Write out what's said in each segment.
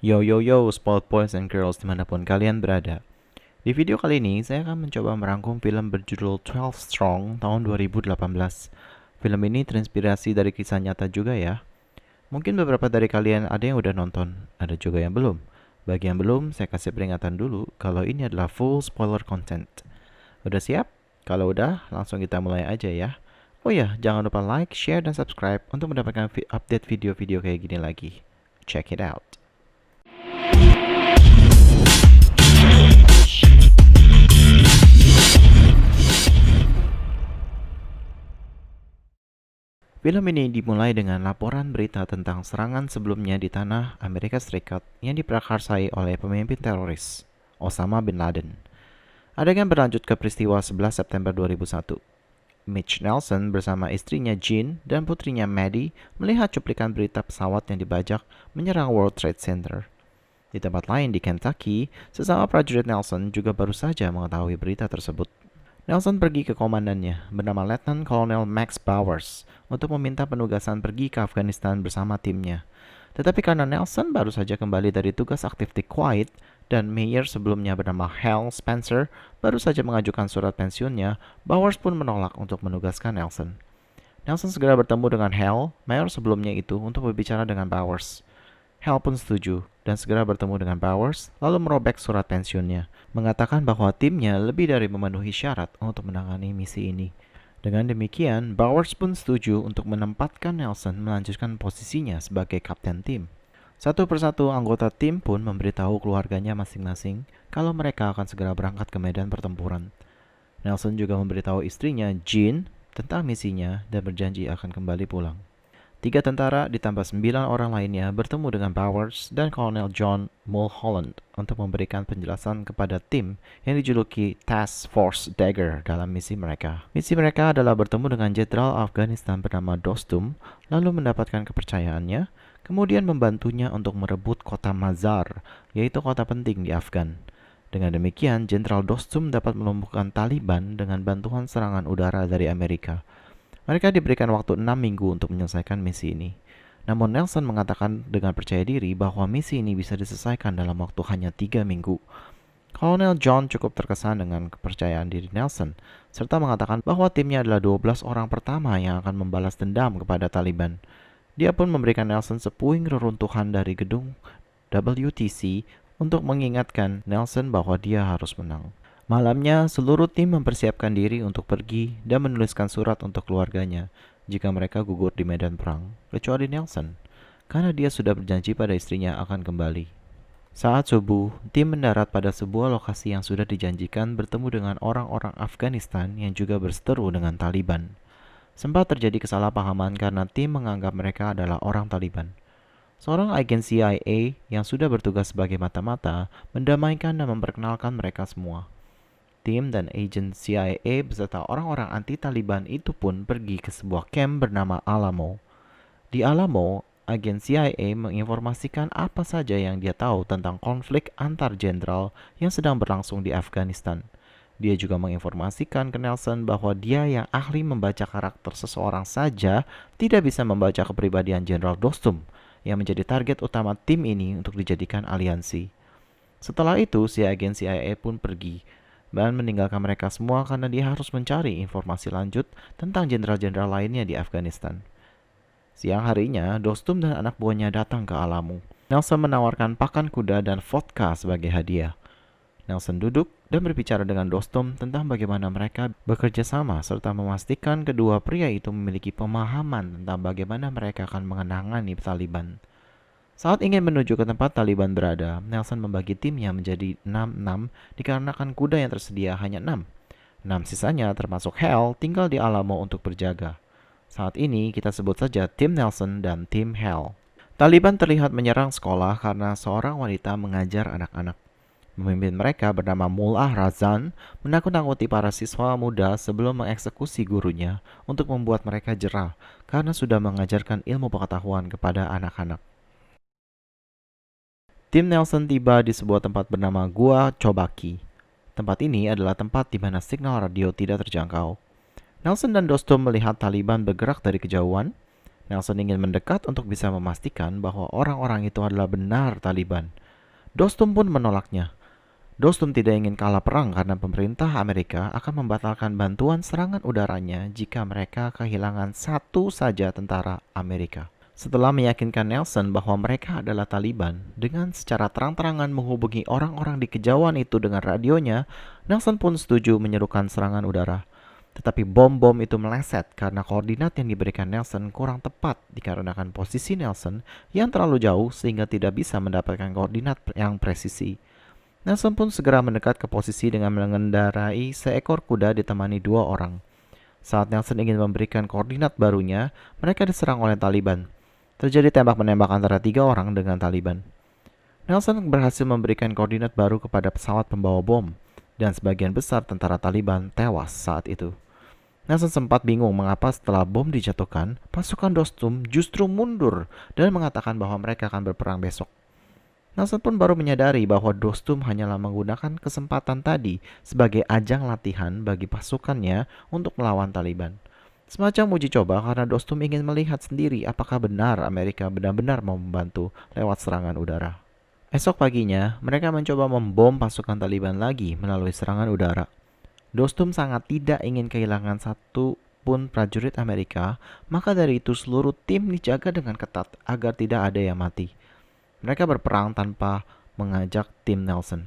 Yo yo yo, spoiled boys and girls dimanapun kalian berada. Di video kali ini, saya akan mencoba merangkum film berjudul 12 Strong tahun 2018. Film ini terinspirasi dari kisah nyata juga ya. Mungkin beberapa dari kalian ada yang udah nonton, ada juga yang belum. Bagi yang belum, saya kasih peringatan dulu kalau ini adalah full spoiler content. Udah siap? Kalau udah, langsung kita mulai aja ya. Oh ya, jangan lupa like, share, dan subscribe untuk mendapatkan update video-video kayak gini lagi. Check it out. Film ini dimulai dengan laporan berita tentang serangan sebelumnya di tanah Amerika Serikat yang diprakarsai oleh pemimpin teroris, Osama bin Laden. Adegan berlanjut ke peristiwa 11 September 2001. Mitch Nelson bersama istrinya Jean dan putrinya Maddie melihat cuplikan berita pesawat yang dibajak menyerang World Trade Center. Di tempat lain di Kentucky, sesama prajurit Nelson juga baru saja mengetahui berita tersebut. Nelson pergi ke komandannya bernama Letnan Kolonel Max Bowers untuk meminta penugasan pergi ke Afghanistan bersama timnya. Tetapi karena Nelson baru saja kembali dari tugas aktif di Kuwait dan Mayor sebelumnya bernama Hal Spencer baru saja mengajukan surat pensiunnya, Bowers pun menolak untuk menugaskan Nelson. Nelson segera bertemu dengan Hal, Mayor sebelumnya itu, untuk berbicara dengan Bowers. Hal pun setuju dan segera bertemu dengan Bowers, lalu merobek surat pensiunnya, mengatakan bahwa timnya lebih dari memenuhi syarat untuk menangani misi ini. Dengan demikian, Bowers pun setuju untuk menempatkan Nelson melanjutkan posisinya sebagai kapten tim. Satu persatu anggota tim pun memberitahu keluarganya masing-masing kalau mereka akan segera berangkat ke medan pertempuran. Nelson juga memberitahu istrinya, Jean, tentang misinya dan berjanji akan kembali pulang. 3 tentara ditambah 9 orang lainnya bertemu dengan Bowers dan Kolonel John Mulholland untuk memberikan penjelasan kepada tim yang dijuluki Task Force Dagger dalam misi mereka. Misi mereka adalah bertemu dengan Jenderal Afghanistan bernama Dostum, lalu mendapatkan kepercayaannya, kemudian membantunya untuk merebut kota Mazar, yaitu kota penting di Afgan. Dengan demikian, Jenderal Dostum dapat melumpuhkan Taliban dengan bantuan serangan udara dari Amerika. Mereka diberikan waktu 6 minggu untuk menyelesaikan misi ini. Namun Nelson mengatakan dengan percaya diri bahwa misi ini bisa diselesaikan dalam waktu hanya 3 minggu. Kolonel John cukup terkesan dengan kepercayaan diri Nelson, serta mengatakan bahwa timnya adalah 12 orang pertama yang akan membalas dendam kepada Taliban. Dia pun memberikan Nelson sepuing reruntuhan dari gedung WTC untuk mengingatkan Nelson bahwa dia harus menang. Malamnya, seluruh tim mempersiapkan diri untuk pergi dan menuliskan surat untuk keluarganya jika mereka gugur di medan perang, kecuali Nelson, karena dia sudah berjanji pada istrinya akan kembali. Saat subuh, tim mendarat pada sebuah lokasi yang sudah dijanjikan bertemu dengan orang-orang Afghanistan yang juga berseteru dengan Taliban. Sempat terjadi kesalahpahaman karena tim menganggap mereka adalah orang Taliban. Seorang agen CIA yang sudah bertugas sebagai mata-mata mendamaikan dan memperkenalkan mereka semua. Tim dan agen CIA beserta orang-orang anti-Taliban itu pun pergi ke sebuah camp bernama Alamo. Di Alamo, agen CIA menginformasikan apa saja yang dia tahu tentang konflik antar jenderal yang sedang berlangsung di Afghanistan. Dia juga menginformasikan ke Nelson bahwa dia yang ahli membaca karakter seseorang saja tidak bisa membaca kepribadian Jenderal Dostum yang menjadi target utama tim ini untuk dijadikan aliansi. Setelah itu, si agen CIA pun pergi dan meninggalkan mereka semua karena dia harus mencari informasi lanjut tentang jenderal-jenderal lainnya di Afghanistan. Siang harinya, Dostum dan anak buahnya datang ke Alamo. Nelson menawarkan pakan kuda dan vodka sebagai hadiah. Nelson duduk dan berbicara dengan Dostum tentang bagaimana mereka bekerja sama serta memastikan kedua pria itu memiliki pemahaman tentang bagaimana mereka akan mengenangani Taliban. Saat ingin menuju ke tempat Taliban berada, Nelson membagi timnya menjadi 6-6 dikarenakan kuda yang tersedia hanya 6. 6 sisanya termasuk Hal tinggal di Alamo untuk berjaga. Saat ini kita sebut saja tim Nelson dan tim Hal. Taliban terlihat menyerang sekolah karena seorang wanita mengajar anak-anak. Pemimpin mereka bernama Mullah Razan menakut-nakuti para siswa muda sebelum mengeksekusi gurunya untuk membuat mereka jera karena sudah mengajarkan ilmu pengetahuan kepada anak-anak. Tim Nelson tiba di sebuah tempat bernama Gua Chobaki. Tempat ini adalah tempat di mana signal radio tidak terjangkau. Nelson dan Dostum melihat Taliban bergerak dari kejauhan. Nelson ingin mendekat untuk bisa memastikan bahwa orang-orang itu adalah benar Taliban. Dostum pun menolaknya. Dostum tidak ingin kalah perang karena pemerintah Amerika akan membatalkan bantuan serangan udaranya jika mereka kehilangan satu saja tentara Amerika. Setelah meyakinkan Nelson bahwa mereka adalah Taliban, dengan secara terang-terangan menghubungi orang-orang di kejauhan itu dengan radionya, Nelson pun setuju menyerukan serangan udara. Tetapi bom-bom itu meleset karena koordinat yang diberikan Nelson kurang tepat dikarenakan posisi Nelson yang terlalu jauh sehingga tidak bisa mendapatkan koordinat yang presisi. Nelson pun segera mendekat ke posisi dengan mengendarai seekor kuda ditemani 2 orang. Saat Nelson ingin memberikan koordinat barunya, mereka diserang oleh Taliban. Terjadi tembak-menembak antara 3 orang dengan Taliban. Nelson berhasil memberikan koordinat baru kepada pesawat pembawa bom, dan sebagian besar tentara Taliban tewas saat itu. Nelson sempat bingung mengapa setelah bom dijatuhkan, pasukan Dostum justru mundur dan mengatakan bahwa mereka akan berperang besok. Nelson pun baru menyadari bahwa Dostum hanyalah menggunakan kesempatan tadi sebagai ajang latihan bagi pasukannya untuk melawan Taliban. Semacam uji coba karena Dostum ingin melihat sendiri apakah benar Amerika benar-benar mau membantu lewat serangan udara. Esok paginya, mereka mencoba membom pasukan Taliban lagi melalui serangan udara. Dostum sangat tidak ingin kehilangan satu pun prajurit Amerika, maka dari itu seluruh tim dijaga dengan ketat agar tidak ada yang mati. Mereka berperang tanpa mengajak tim Nelson.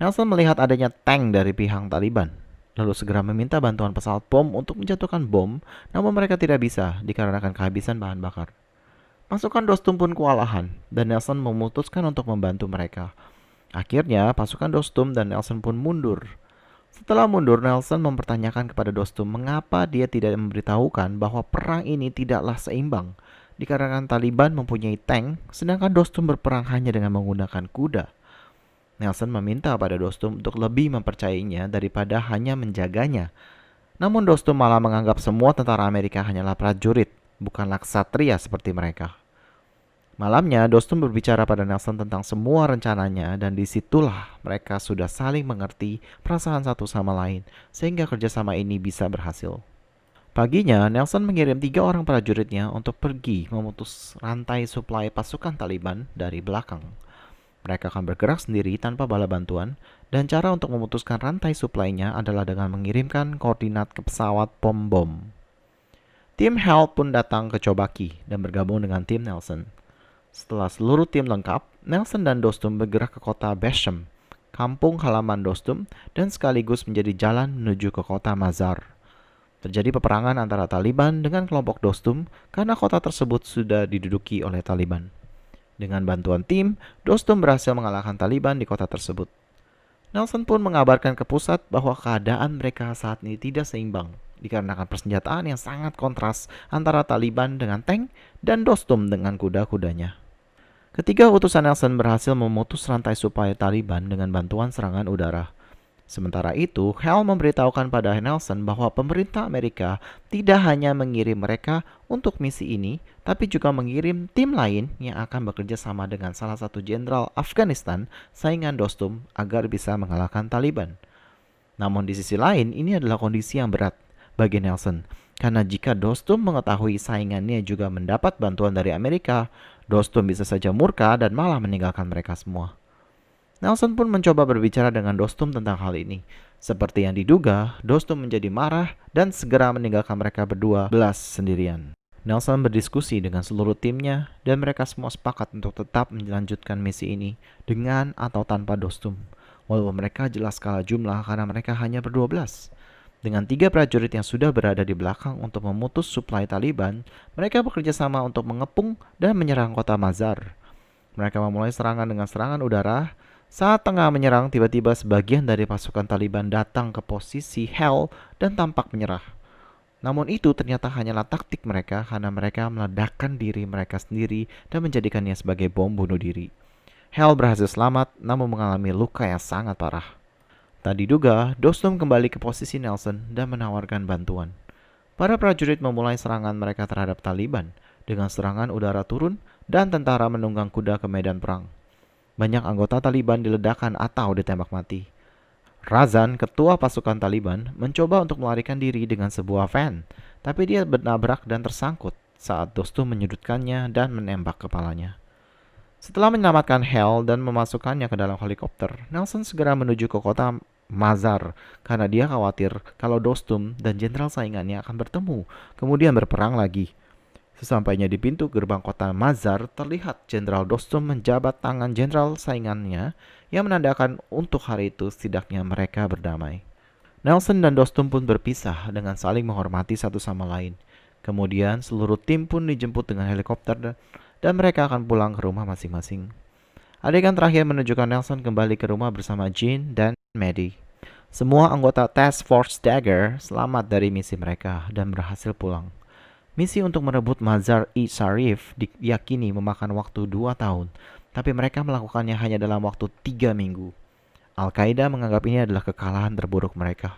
Nelson melihat adanya tank dari pihak Taliban, lalu segera meminta bantuan pesawat bom untuk menjatuhkan bom, namun mereka tidak bisa dikarenakan kehabisan bahan bakar. Pasukan Dostum pun kewalahan, dan Nelson memutuskan untuk membantu mereka. Akhirnya, pasukan Dostum dan Nelson pun mundur. Setelah mundur, Nelson mempertanyakan kepada Dostum mengapa dia tidak memberitahukan bahwa perang ini tidaklah seimbang, dikarenakan Taliban mempunyai tank, sedangkan Dostum berperang hanya dengan menggunakan kuda. Nelson meminta pada Dostum untuk lebih mempercayainya daripada hanya menjaganya. Namun Dostum malah menganggap semua tentara Amerika hanyalah prajurit, bukanlah ksatria seperti mereka. Malamnya, Dostum berbicara pada Nelson tentang semua rencananya dan disitulah mereka sudah saling mengerti perasaan satu sama lain, sehingga kerjasama ini bisa berhasil. Paginya, Nelson mengirim 3 orang prajuritnya untuk pergi memutus rantai suplai pasukan Taliban dari belakang. Mereka akan bergerak sendiri tanpa bala bantuan, dan cara untuk memutuskan rantai suplainya adalah dengan mengirimkan koordinat ke pesawat pom-bom. Tim HAL pun datang ke Chobaki dan bergabung dengan tim Nelson. Setelah seluruh tim lengkap, Nelson dan Dostum bergerak ke kota Beshem, kampung halaman Dostum, dan sekaligus menjadi jalan menuju ke kota Mazar. Terjadi peperangan antara Taliban dengan kelompok Dostum karena kota tersebut sudah diduduki oleh Taliban. Dengan bantuan tim, Dostum berhasil mengalahkan Taliban di kota tersebut. Nelson pun mengabarkan ke pusat bahwa keadaan mereka saat ini tidak seimbang, dikarenakan persenjataan yang sangat kontras antara Taliban dengan tank dan Dostum dengan kuda-kudanya. Ketiga utusan Nelson berhasil memutus rantai suplai Taliban dengan bantuan serangan udara. Sementara itu, Hale memberitahukan pada Nelson bahwa pemerintah Amerika tidak hanya mengirim mereka untuk misi ini, tapi juga mengirim tim lain yang akan bekerja sama dengan salah satu jenderal Afghanistan, saingan Dostum, agar bisa mengalahkan Taliban. Namun di sisi lain, ini adalah kondisi yang berat bagi Nelson, karena jika Dostum mengetahui saingannya juga mendapat bantuan dari Amerika, Dostum bisa saja murka dan malah meninggalkan mereka semua. Nelson pun mencoba berbicara dengan Dostum tentang hal ini. Seperti yang diduga, Dostum menjadi marah dan segera meninggalkan mereka berdua belas sendirian. Nelson berdiskusi dengan seluruh timnya dan mereka semua sepakat untuk tetap melanjutkan misi ini dengan atau tanpa Dostum. Walaupun mereka jelas kalah jumlah karena mereka hanya ber-12. Dengan 3 prajurit yang sudah berada di belakang untuk memutus suplai Taliban, mereka bekerja sama untuk mengepung dan menyerang kota Mazar. Mereka memulai serangan dengan serangan udara. Saat tengah menyerang, tiba-tiba sebagian dari pasukan Taliban datang ke posisi Hale dan tampak menyerah. Namun itu ternyata hanyalah taktik mereka karena mereka meledakkan diri mereka sendiri dan menjadikannya sebagai bom bunuh diri. Hale berhasil selamat namun mengalami luka yang sangat parah. Tadi diduga, Dostum kembali ke posisi Nelson dan menawarkan bantuan. Para prajurit memulai serangan mereka terhadap Taliban dengan serangan udara turun dan tentara menunggang kuda ke medan perang. Banyak anggota Taliban diledakkan atau ditembak mati. Razan, ketua pasukan Taliban, mencoba untuk melarikan diri dengan sebuah van, tapi dia bernabrak dan tersangkut saat Dostum menyudutkannya dan menembak kepalanya. Setelah menyelamatkan Hal dan memasukkannya ke dalam helikopter, Nelson segera menuju ke kota Mazar karena dia khawatir kalau Dostum dan jenderal saingannya akan bertemu, kemudian berperang lagi. Sesampainya di pintu gerbang kota Mazar, terlihat Jenderal Dostum menjabat tangan jenderal saingannya yang menandakan untuk hari itu setidaknya mereka berdamai. Nelson dan Dostum pun berpisah dengan saling menghormati satu sama lain. Kemudian seluruh tim pun dijemput dengan helikopter dan mereka akan pulang ke rumah masing-masing. Adegan terakhir menunjukkan Nelson kembali ke rumah bersama Jean dan Maddie. Semua anggota Task Force Dagger selamat dari misi mereka dan berhasil pulang. Misi untuk merebut Mazar-i-Sharif diyakini memakan waktu 2 tahun, tapi mereka melakukannya hanya dalam waktu 3 minggu. Al-Qaeda menganggap ini adalah kekalahan terburuk mereka.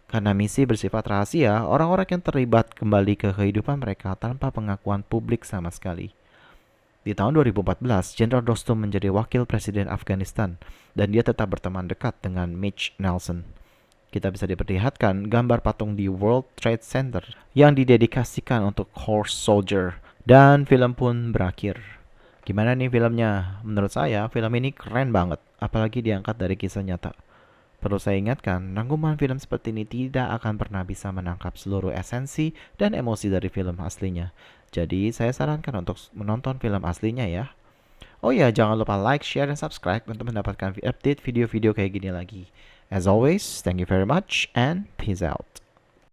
Karena misi bersifat rahasia, orang-orang yang terlibat kembali ke kehidupan mereka tanpa pengakuan publik sama sekali. Di tahun 2014, Jenderal Dostum menjadi wakil presiden Afghanistan, dan dia tetap berteman dekat dengan Mitch Nelson. Kita bisa diperlihatkan gambar patung di World Trade Center yang didedikasikan untuk Horse Soldier, dan film pun berakhir. Gimana nih filmnya? Menurut saya, film ini keren banget, apalagi diangkat dari kisah nyata. Perlu saya ingatkan, rangkuman film seperti ini tidak akan pernah bisa menangkap seluruh esensi dan emosi dari film aslinya. Jadi, saya sarankan untuk menonton film aslinya ya. Oh ya, jangan lupa like, share, dan subscribe untuk mendapatkan update video-video kayak gini lagi. As always, thank you very much and peace out.